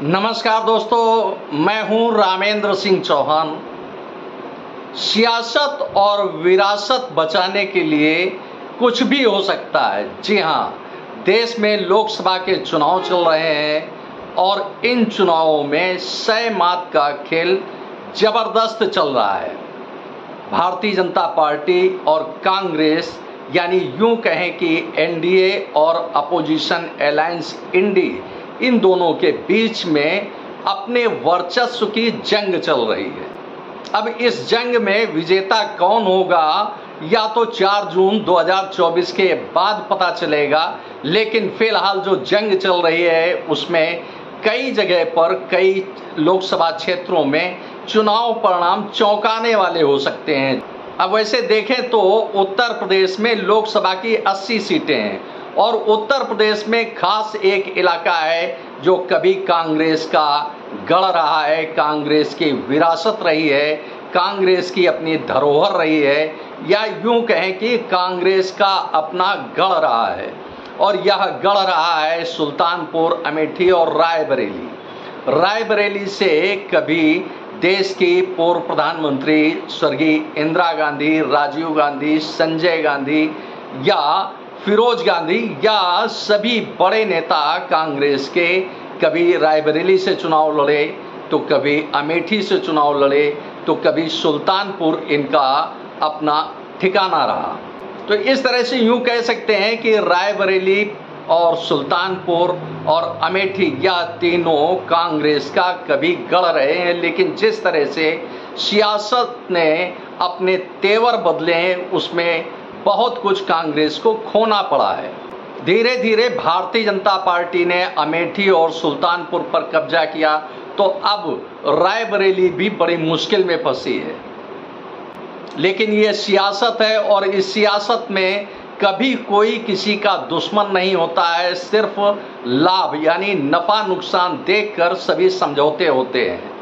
नमस्कार दोस्तों, मैं हूं रामेंद्र सिंह चौहान। सियासत और विरासत बचाने के लिए कुछ भी हो सकता है। जी हां, देश में लोकसभा के चुनाव चल रहे हैं और इन चुनावों में सय मात का खेल जबरदस्त चल रहा है। भारतीय जनता पार्टी और कांग्रेस, यानी यूं कहें कि एनडीए और अपोजिशन अलायंस इंडी, इन दोनों के बीच में अपने वर्चस्व की जंग चल रही है। अब इस जंग में विजेता कौन होगा या तो 4 जून 2024 के बाद पता चलेगा, लेकिन फिलहाल जो जंग चल रही है उसमें कई जगह पर, कई लोकसभा क्षेत्रों में चुनाव परिणाम चौंकाने वाले हो सकते हैं। अब वैसे देखें तो उत्तर प्रदेश में लोकसभा की 80 सीटें हैं और उत्तर प्रदेश में खास एक इलाका है जो कभी कांग्रेस का गढ़ रहा है, कांग्रेस की विरासत रही है, कांग्रेस की अपनी धरोहर रही है, या यूं कहें कि कांग्रेस का अपना गढ़ रहा है। और यह गढ़ रहा है सुल्तानपुर, अमेठी और रायबरेली। रायबरेली से कभी देश की पूर्व प्रधानमंत्री स्वर्गीय इंदिरा गांधी, राजीव गांधी, संजय गांधी या फिरोज गांधी या सभी बड़े नेता कांग्रेस के कभी रायबरेली से चुनाव लड़े, तो कभी अमेठी से चुनाव लड़े, तो कभी सुल्तानपुर इनका अपना ठिकाना रहा। तो इस तरह से यूं कह सकते हैं कि रायबरेली और सुल्तानपुर और अमेठी, यह तीनों कांग्रेस का कभी गढ़ रहे हैं। लेकिन जिस तरह से सियासत ने अपने तेवर बदले हैं, उसमें बहुत कुछ कांग्रेस को खोना पड़ा है। धीरे धीरे भारतीय जनता पार्टी ने अमेठी और सुल्तानपुर पर कब्जा किया, तो अब रायबरेली भी बड़ी मुश्किल में फंसी है। लेकिन ये सियासत है और इस सियासत में कभी कोई किसी का दुश्मन नहीं होता है। सिर्फ लाभ यानी नफा नुकसान देखकर सभी समझौते होते हैं।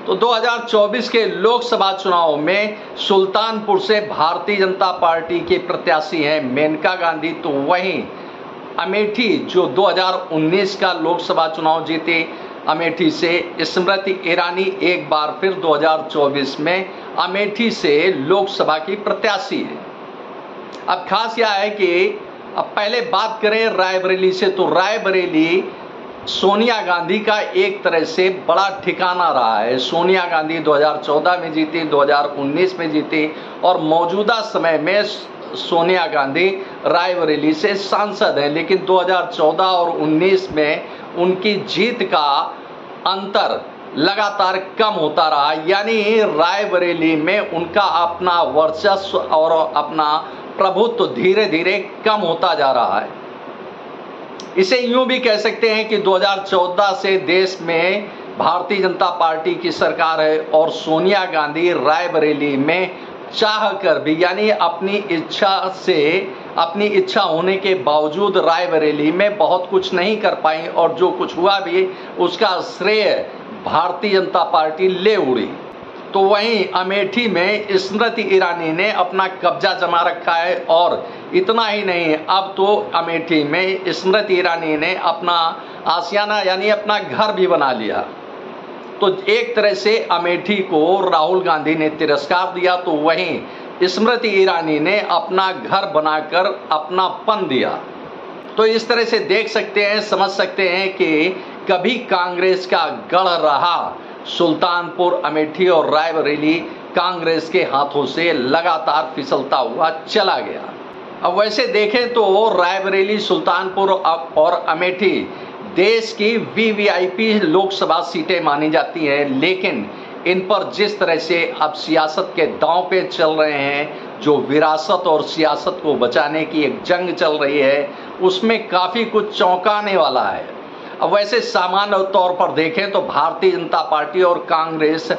तो 2024 के लोकसभा चुनाव में सुल्तानपुर से भारतीय जनता पार्टी के प्रत्याशी हैं मेनका गांधी, तो वहीं अमेठी जो 2019 का लोकसभा चुनाव जीती, अमेठी से स्मृति ईरानी एक बार फिर 2024 में अमेठी से लोकसभा की प्रत्याशी है। अब खास यह है कि अब पहले बात करें रायबरेली से, तो रायबरेली सोनिया गांधी का एक तरह से बड़ा ठिकाना रहा है। सोनिया गांधी 2014 में जीती, 2019 में जीती और मौजूदा समय में सोनिया गांधी रायबरेली से सांसद हैं। लेकिन 2014 और 19 में उनकी जीत का अंतर लगातार कम होता रहा, यानी रायबरेली में उनका अपना वर्चस्व और अपना प्रभुत्व धीरे धीरे कम होता जा रहा है। इसे यूं भी कह सकते हैं कि 2014 से देश में भारतीय जनता पार्टी की सरकार है और सोनिया गांधी रायबरेली में चाह कर भी, यानी अपनी इच्छा होने के बावजूद रायबरेली में बहुत कुछ नहीं कर पाई और जो कुछ हुआ भी उसका श्रेय भारतीय जनता पार्टी ले उड़ी। तो वहीं अमेठी में स्मृति ईरानी ने अपना कब्जा जमा रखा है और इतना ही नहीं, अब तो अमेठी में स्मृति ईरानी ने अपना आशियाना यानी अपना घर भी बना लिया। तो एक तरह से अमेठी को राहुल गांधी ने तिरस्कार दिया, तो वहीं स्मृति ईरानी ने अपना घर बनाकर अपनापन दिया। तो इस तरह से देख सकते हैं, समझ सकते हैं कि कभी कांग्रेस का गढ़ रहा सुल्तानपुर, अमेठी और रायबरेली कांग्रेस के हाथों से लगातार फिसलता हुआ चला गया। अब वैसे देखें तो रायबरेली, सुल्तानपुर और अमेठी देश की वीवीआईपी लोकसभा सीटें मानी जाती हैं, लेकिन इन पर जिस तरह से अब सियासत के दांव पे चल रहे हैं, जो विरासत और सियासत को बचाने की एक जंग चल रही है, उसमें काफ़ी कुछ चौंकाने वाला है। अब वैसे सामान्य तौर पर देखें तो भारतीय जनता पार्टी और कांग्रेस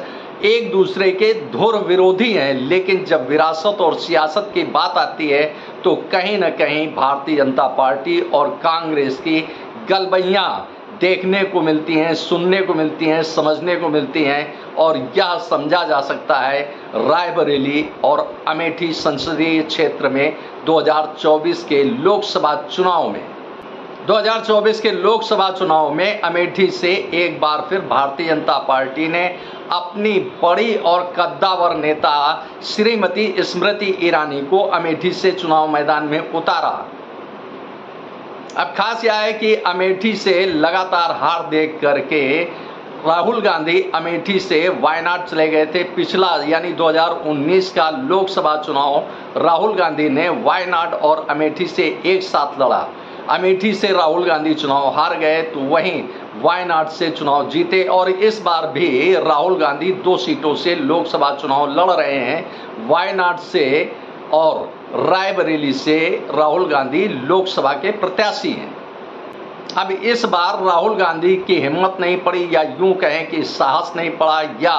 एक दूसरे के धुर विरोधी हैं, लेकिन जब विरासत और सियासत की बात आती है तो कहीं न कहीं भारतीय जनता पार्टी और कांग्रेस की गलबैयाँ देखने को मिलती हैं, सुनने को मिलती हैं, समझने को मिलती हैं। और यह समझा जा सकता है रायबरेली और अमेठी संसदीय क्षेत्र में 2024 के लोकसभा चुनाव में। 2024 के लोकसभा चुनाव में अमेठी से एक बार फिर भारतीय जनता पार्टी ने अपनी बड़ी और कद्दावर नेता श्रीमती स्मृति ईरानी को अमेठी से चुनाव मैदान में उतारा। अब खास यह है कि अमेठी से लगातार हार देख करके राहुल गांधी अमेठी से वायनाड चले गए थे। पिछला यानी 2019 का लोकसभा चुनाव राहुल गांधी ने वायनाड और अमेठी से एक साथ लड़ा। अमेठी से राहुल गांधी चुनाव हार गए तो वहीं वायनाड से चुनाव जीते और इस बार भी राहुल गांधी 2 सीटों से लोकसभा चुनाव लड़ रहे हैं। वायनाड से और रायबरेली से राहुल गांधी लोकसभा के प्रत्याशी हैं। अब इस बार राहुल गांधी की हिम्मत नहीं पड़ी या यूं कहें कि साहस नहीं पड़ा या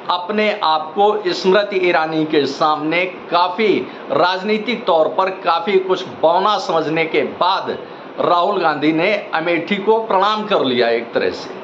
अपने आप को स्मृति ईरानी के सामने काफ़ी राजनीतिक तौर पर काफ़ी कुछ बौना समझने के बाद राहुल गांधी ने अमेठी को प्रणाम कर लिया एक तरह से।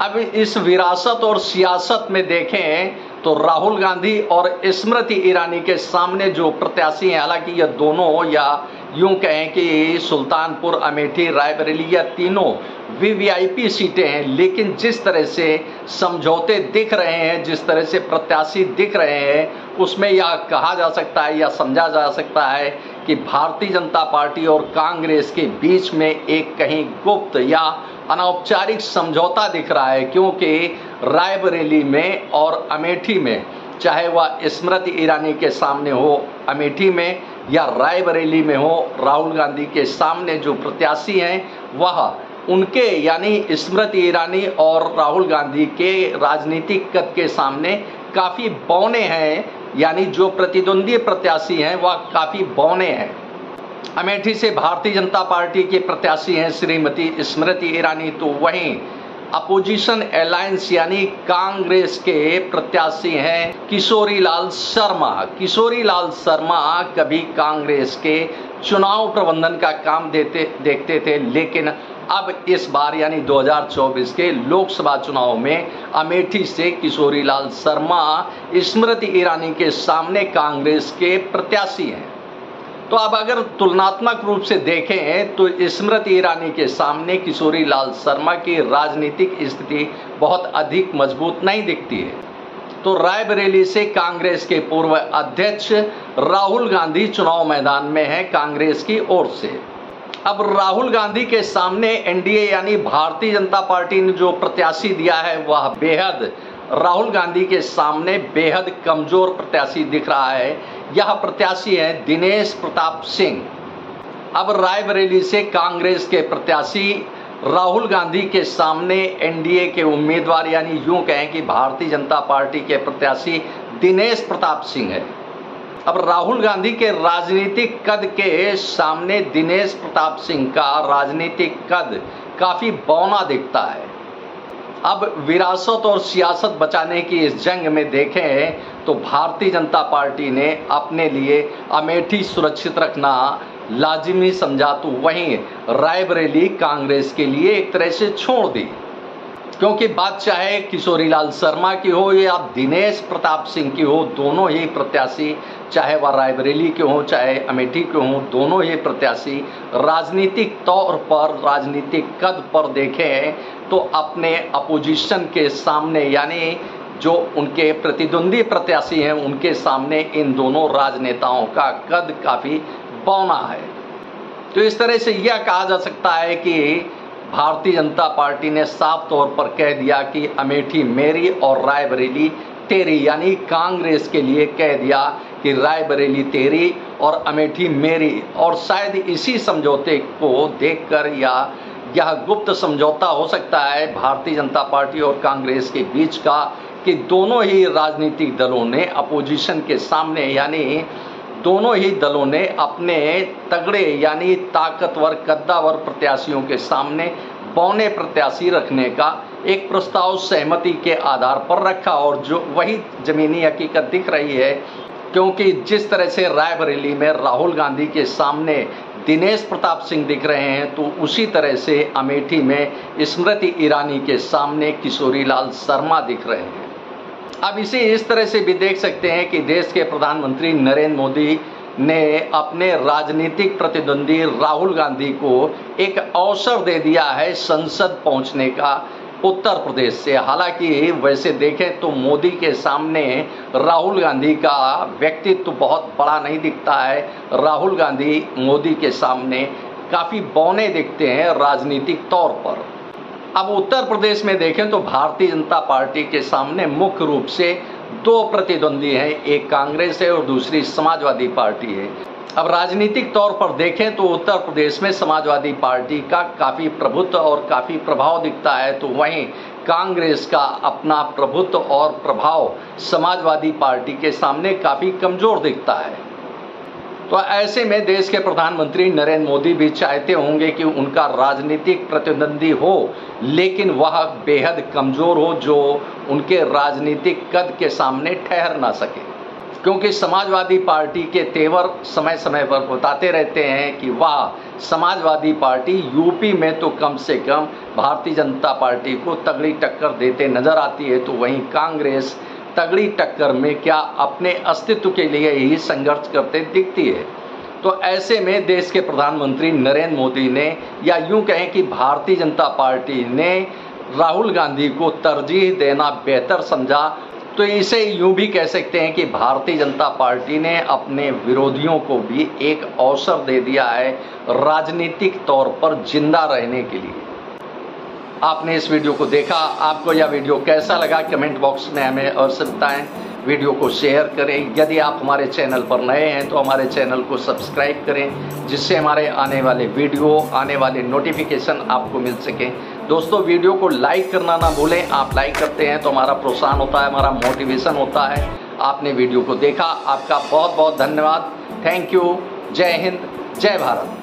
अब इस विरासत और सियासत में देखें तो राहुल गांधी और स्मृति ईरानी के सामने जो प्रत्याशी हैं, हालांकि ये दोनों या यूं कहें कि सुल्तानपुर, अमेठी, रायबरेली या तीनों वीवीआईपी सीटें हैं, लेकिन जिस तरह से समझौते दिख रहे हैं, जिस तरह से प्रत्याशी दिख रहे हैं, उसमें यह कहा जा सकता है या समझा जा सकता है कि भारतीय जनता पार्टी और कांग्रेस के बीच में एक कहीं गुप्त या अनौपचारिक समझौता दिख रहा है। क्योंकि रायबरेली में और अमेठी में, चाहे वह स्मृति ईरानी के सामने हो अमेठी में या रायबरेली में हो राहुल गांधी के सामने जो प्रत्याशी हैं, वह उनके यानी स्मृति ईरानी और राहुल गांधी के राजनीतिक कद के सामने काफ़ी बौने हैं, यानी जो प्रतिद्वंदी प्रत्याशी हैं वह काफ़ी बौने हैं। अमेठी से भारतीय जनता पार्टी के प्रत्याशी हैं श्रीमती स्मृति ईरानी, तो वहीं अपोजिशन अलायंस यानी कांग्रेस के प्रत्याशी हैं किशोरी लाल शर्मा। किशोरी लाल शर्मा कभी कांग्रेस के चुनाव प्रबंधन का काम देखते थे, लेकिन अब इस बार यानी 2024 के लोकसभा चुनाव में अमेठी से किशोरी लाल शर्मा स्मृति ईरानी के सामने कांग्रेस के प्रत्याशी हैं। तो अब अगर तुलनात्मक रूप से देखें तो स्मृति ईरानी के सामने किशोरी लाल शर्मा की राजनीतिक स्थिति बहुत अधिक मजबूत नहीं दिखती है। तो रायबरेली से कांग्रेस के पूर्व अध्यक्ष राहुल गांधी चुनाव मैदान में हैं कांग्रेस की ओर से। अब राहुल गांधी के सामने एनडीए यानी भारतीय जनता पार्टी ने जो प्रत्याशी दिया है वह बेहद राहुल गांधी के सामने बेहद कमजोर प्रत्याशी दिख रहा है। यह प्रत्याशी है दिनेश प्रताप सिंह। अब रायबरेली से कांग्रेस के प्रत्याशी राहुल गांधी के सामने एनडीए के उम्मीदवार यानी यूं कहें कि भारतीय जनता पार्टी के प्रत्याशी दिनेश प्रताप सिंह है। अब राहुल गांधी के राजनीतिक कद के सामने दिनेश प्रताप सिंह का राजनीतिक कद काफी बौना दिखता है। अब विरासत और सियासत बचाने की इस जंग में देखें तो भारतीय जनता पार्टी ने अपने लिए अमेठी सुरक्षित रखना लाजिमी समझा, तो वहीं रायबरेली कांग्रेस के लिए एक तरह से छोड़ दी। क्योंकि बात चाहे किशोरी लाल शर्मा की हो या दिनेश प्रताप सिंह की हो, दोनों ही प्रत्याशी चाहे वह रायबरेली के हों चाहे अमेठी के हों, दोनों ही प्रत्याशी राजनीतिक तौर पर राजनीतिक कद पर देखें तो अपने अपोजिशन के सामने यानी जो उनके प्रतिद्वंदी प्रत्याशी हैं उनके सामने इन दोनों राजनेताओं का कद काफ़ी बौना है। तो इस तरह से यह कहा जा सकता है कि भारतीय जनता पार्टी ने साफ तौर पर कह दिया कि अमेठी मेरी और रायबरेली तेरी, यानी कांग्रेस के लिए कह दिया कि रायबरेली तेरी और अमेठी मेरी। और शायद इसी समझौते को देखकर या यह गुप्त समझौता हो सकता है भारतीय जनता पार्टी और कांग्रेस के बीच का कि दोनों ही राजनीतिक दलों ने अपोजिशन के सामने यानी दोनों ही दलों ने अपने तगड़े यानी ताकतवर कद्दावर प्रत्याशियों के सामने बौने प्रत्याशी रखने का एक प्रस्ताव सहमति के आधार पर रखा और जो वही जमीनी हकीकत दिख रही है। क्योंकि जिस तरह से रायबरेली में राहुल गांधी के सामने दिनेश प्रताप सिंह दिख रहे हैं तो उसी तरह से अमेठी में स्मृति ईरानी के सामने किशोरी लाल शर्मा दिख रहे हैं। अब इसे इस तरह से भी देख सकते हैं कि देश के प्रधानमंत्री नरेंद्र मोदी ने अपने राजनीतिक प्रतिद्वंदी राहुल गांधी को एक अवसर दे दिया है संसद पहुंचने का उत्तर प्रदेश से। हालांकि वैसे देखें तो मोदी के सामने राहुल गांधी का व्यक्तित्व बहुत बड़ा नहीं दिखता है। राहुल गांधी मोदी के सामने काफ़ी बौने दिखते हैं राजनीतिक तौर पर। अब उत्तर प्रदेश में देखें तो भारतीय जनता पार्टी के सामने मुख्य रूप से दो प्रतिद्वंदी हैं, एक कांग्रेस है और दूसरी समाजवादी पार्टी है। अब राजनीतिक तौर पर देखें तो उत्तर प्रदेश में समाजवादी पार्टी का काफ़ी प्रभुत्व और काफ़ी प्रभाव दिखता है, तो वहीं कांग्रेस का अपना प्रभुत्व और प्रभाव समाजवादी पार्टी के सामने काफ़ी कमज़ोर दिखता है। तो ऐसे में देश के प्रधानमंत्री नरेंद्र मोदी भी चाहते होंगे कि उनका राजनीतिक प्रतिद्वंदी हो, लेकिन वह बेहद कमज़ोर हो, जो उनके राजनीतिक कद के सामने ठहर ना सके। क्योंकि समाजवादी पार्टी के तेवर समय समय पर बताते रहते हैं कि वह समाजवादी पार्टी यूपी में तो कम से कम भारतीय जनता पार्टी को तगड़ी टक्कर देते नजर आती है, तो वहीं कांग्रेस तगड़ी टक्कर में क्या अपने अस्तित्व के लिए ही संघर्ष करते दिखती है। तो ऐसे में देश के प्रधानमंत्री नरेंद्र मोदी ने, या यूं कहें कि भारतीय जनता पार्टी ने राहुल गांधी को तरजीह देना बेहतर समझा। तो इसे यूं भी कह सकते हैं कि भारतीय जनता पार्टी ने अपने विरोधियों को भी एक अवसर दे दिया है राजनीतिक तौर पर जिंदा रहने के लिए। आपने इस वीडियो को देखा, आपको यह वीडियो कैसा लगा कमेंट बॉक्स में हमें अवश्य बताएं। वीडियो को शेयर करें। यदि आप हमारे चैनल पर नए हैं तो हमारे चैनल को सब्सक्राइब करें, जिससे हमारे आने वाले वीडियो, आने वाले नोटिफिकेशन आपको मिल सकें। दोस्तों, वीडियो को लाइक करना ना भूलें। आप लाइक करते हैं तो हमारा प्रोत्साहन होता है, हमारा मोटिवेशन होता है। आपने वीडियो को देखा, आपका बहुत बहुत धन्यवाद। Thank you. जय हिंद, जय भारत।